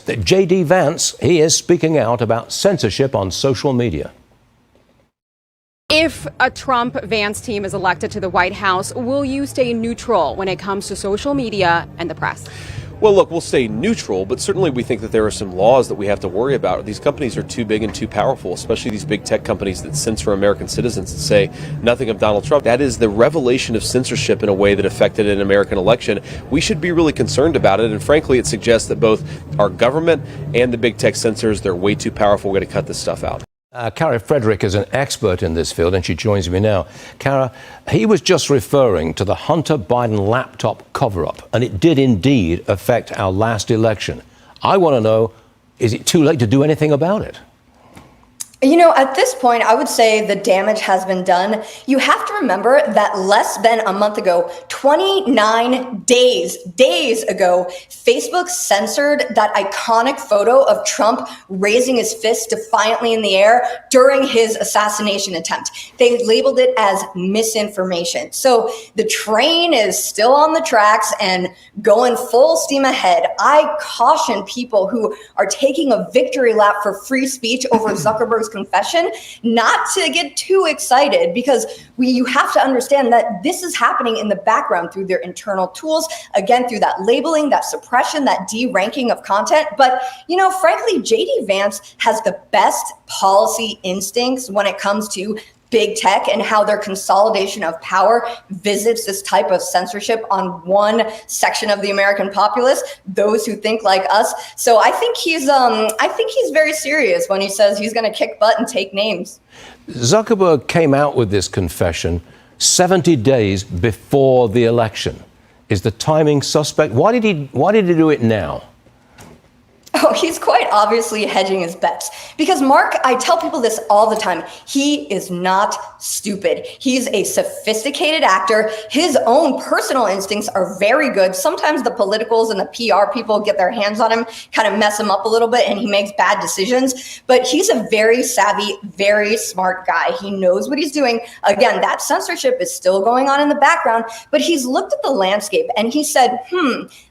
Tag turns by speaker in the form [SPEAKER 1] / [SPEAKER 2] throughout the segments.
[SPEAKER 1] J.D. Vance, he is speaking out about censorship on social media.
[SPEAKER 2] If a Trump-Vance team is elected to the White House, will you stay neutral when it comes to social media and the press?
[SPEAKER 3] Well, look, we'll stay neutral, but certainly we think that there are some laws that we have to worry about. These companies are too big and too powerful, especially these big tech companies that censor American citizens and say nothing of Donald Trump. That is the revelation of censorship in a way that affected an American election. We should be really concerned about it, and frankly, it suggests that both our government and the big tech censors, they're way too powerful. We're going to cut this stuff out.
[SPEAKER 1] Cara Frederick is an expert in this field, and she joins me now. Cara, he was just referring to the Hunter Biden laptop cover-up, and it did indeed affect our last election. I want to know, is it too late to do anything about it?
[SPEAKER 4] You know, at this point, I would say the damage has been done. You have to remember that less than a month ago, 29 days ago, Facebook censored that iconic photo of Trump raising his fist defiantly in the air during his assassination attempt. They labeled it as misinformation. So the train is still on the tracks and going full steam ahead. I caution people who are taking a victory lap for free speech over Zuckerberg's confession not to get too excited, because you have to understand that this is happening in the background through their internal tools, again, through that labeling, that suppression, that de-ranking of content. But, you know, frankly, J.D. Vance has the best policy instincts when it comes to big tech and how their consolidation of power visits this type of censorship on one section of the American populace, those who think like us. So I think he's very serious when he says he's going to kick butt and take names.
[SPEAKER 1] Zuckerberg came out with this confession 70 days before the election. Is the timing suspect? Why did he do it now?
[SPEAKER 4] Oh, he's quite obviously hedging his bets. Because Mark, I tell people this all the time, he is not stupid. He's a sophisticated actor. His own personal instincts are very good. Sometimes the politicals and the PR people get their hands on him, kind of mess him up a little bit, and he makes bad decisions. But he's a very savvy, very smart guy. He knows what he's doing. Again, that censorship is still going on in the background, but he's looked at the landscape and he said,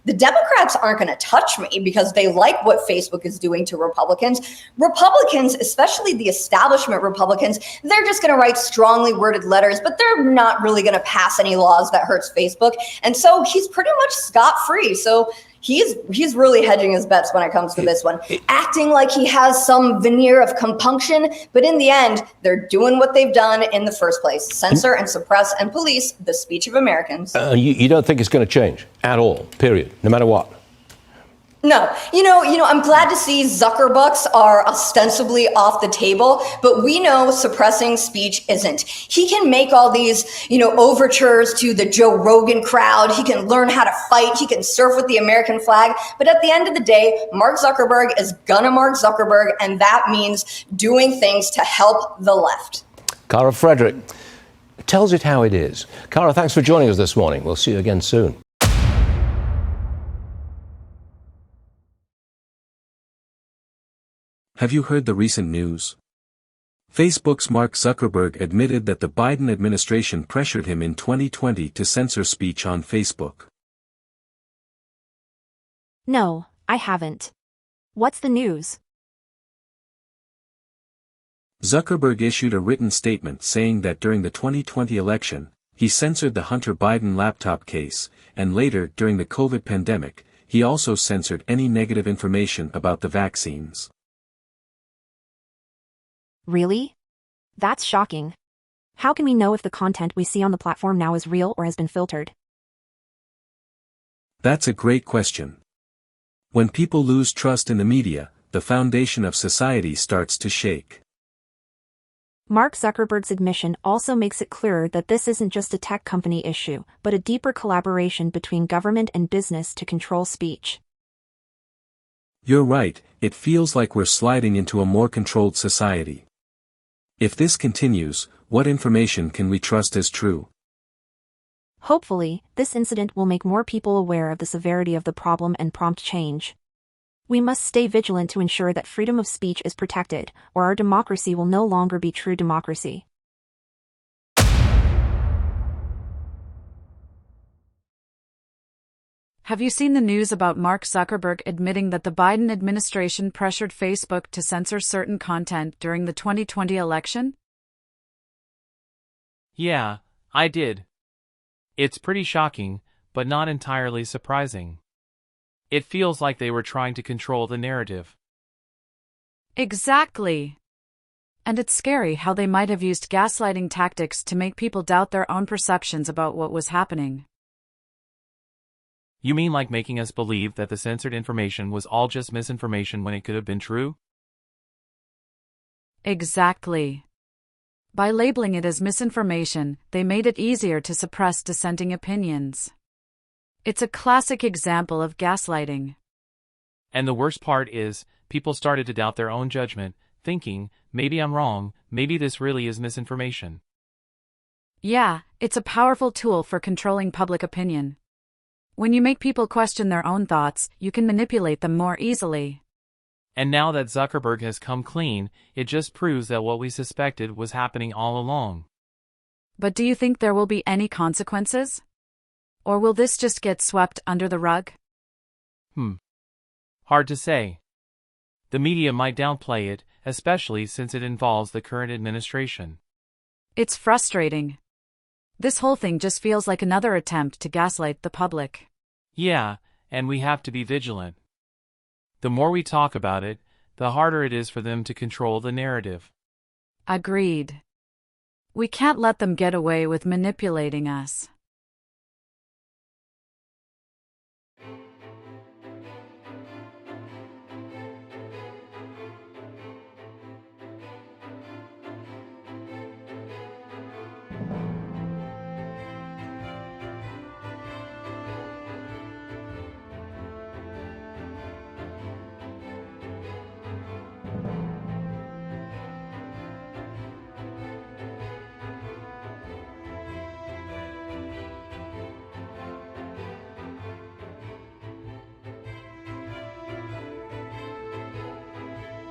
[SPEAKER 4] the Democrats aren't going to touch me because they like what Facebook is doing to Republicans. Republicans, especially the establishment Republicans, they're just going to write strongly worded letters, but they're not really going to pass any laws that hurts Facebook. And so he's pretty much scot-free. So he's really hedging his bets when it comes to this one, acting like he has some veneer of compunction. But in the end, they're doing what they've done in the first place: censor and suppress and police the speech of Americans.
[SPEAKER 1] You don't think it's going to change at all, period, no matter what?
[SPEAKER 4] No, you know, I'm glad to see Zuckerbucks are ostensibly off the table, but we know suppressing speech isn't. He can make all these, overtures to the Joe Rogan crowd. He can learn how to fight. He can surf with the American flag. But at the end of the day, Mark Zuckerberg is gonna Mark Zuckerberg, and that means doing things to help the left.
[SPEAKER 1] Cara Frederick tells it how it is. Cara, thanks for joining us this morning. We'll see you again soon.
[SPEAKER 5] Have you heard the recent news? Facebook's Mark Zuckerberg admitted that the Biden administration pressured him in 2020 to censor speech on Facebook.
[SPEAKER 6] No, I haven't. What's the news?
[SPEAKER 5] Zuckerberg issued a written statement saying that during the 2020 election, he censored the Hunter Biden laptop case, and later, during the COVID pandemic, he also censored any negative information about the vaccines.
[SPEAKER 6] Really? That's shocking. How can we know if the content we see on the platform now is real or has been filtered?
[SPEAKER 5] That's a great question. When people lose trust in the media, the foundation of society starts to shake.
[SPEAKER 6] Mark Zuckerberg's admission also makes it clearer that this isn't just a tech company issue, but a deeper collaboration between government and business to control speech.
[SPEAKER 5] You're right, it feels like we're sliding into a more controlled society. If this continues, what information can we trust as true?
[SPEAKER 6] Hopefully, this incident will make more people aware of the severity of the problem and prompt change. We must stay vigilant to ensure that freedom of speech is protected, or our democracy will no longer be true democracy.
[SPEAKER 7] Have you seen the news about Mark Zuckerberg admitting that the Biden administration pressured Facebook to censor certain content during the 2020 election?
[SPEAKER 8] Yeah, I did. It's pretty shocking, but not entirely surprising. It feels like they were trying to control the narrative.
[SPEAKER 7] Exactly. And it's scary how they might have used gaslighting tactics to make people doubt their own perceptions about what was happening.
[SPEAKER 8] You mean like making us believe that the censored information was all just misinformation when it could have been true?
[SPEAKER 7] Exactly. By labeling it as misinformation, they made it easier to suppress dissenting opinions. It's a classic example of gaslighting.
[SPEAKER 8] And the worst part is, people started to doubt their own judgment, thinking, maybe I'm wrong, maybe this really is misinformation.
[SPEAKER 7] Yeah, it's a powerful tool for controlling public opinion. When you make people question their own thoughts, you can manipulate them more easily.
[SPEAKER 8] And now that Zuckerberg has come clean, it just proves that what we suspected was happening all along.
[SPEAKER 7] But do you think there will be any consequences? Or will this just get swept under the rug?
[SPEAKER 8] Hard to say. The media might downplay it, especially since it involves the current administration.
[SPEAKER 7] It's frustrating. This whole thing just feels like another attempt to gaslight the public.
[SPEAKER 8] Yeah, and we have to be vigilant. The more we talk about it, the harder it is for them to control the narrative.
[SPEAKER 7] Agreed. We can't let them get away with manipulating us.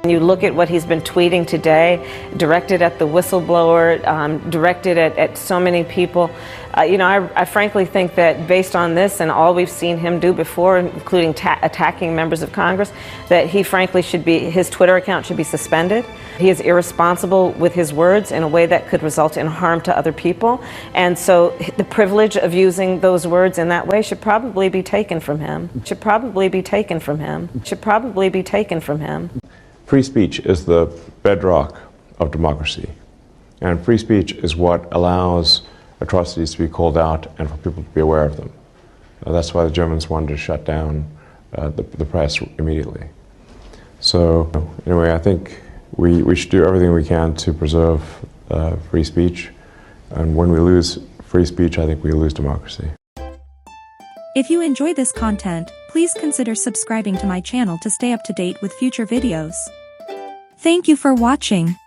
[SPEAKER 9] You look at what he's been tweeting today, directed at the whistleblower, directed at so many people. I frankly think that based on this and all we've seen him do before, including attacking members of Congress, that his Twitter account should be suspended. He is irresponsible with his words in a way that could result in harm to other people. And so the privilege of using those words in that way should probably be taken from him. Should probably be taken from him. Should probably be taken from him.
[SPEAKER 10] Free speech is the bedrock of democracy, and free speech is what allows atrocities to be called out and for people to be aware of them. That's why the Germans wanted to shut down the press immediately. So anyway, I think we should do everything we can to preserve free speech, and when we lose free speech, I think we lose democracy.
[SPEAKER 11] If you enjoy this content, please consider subscribing to my channel to stay up to date with future videos. Thank you for watching.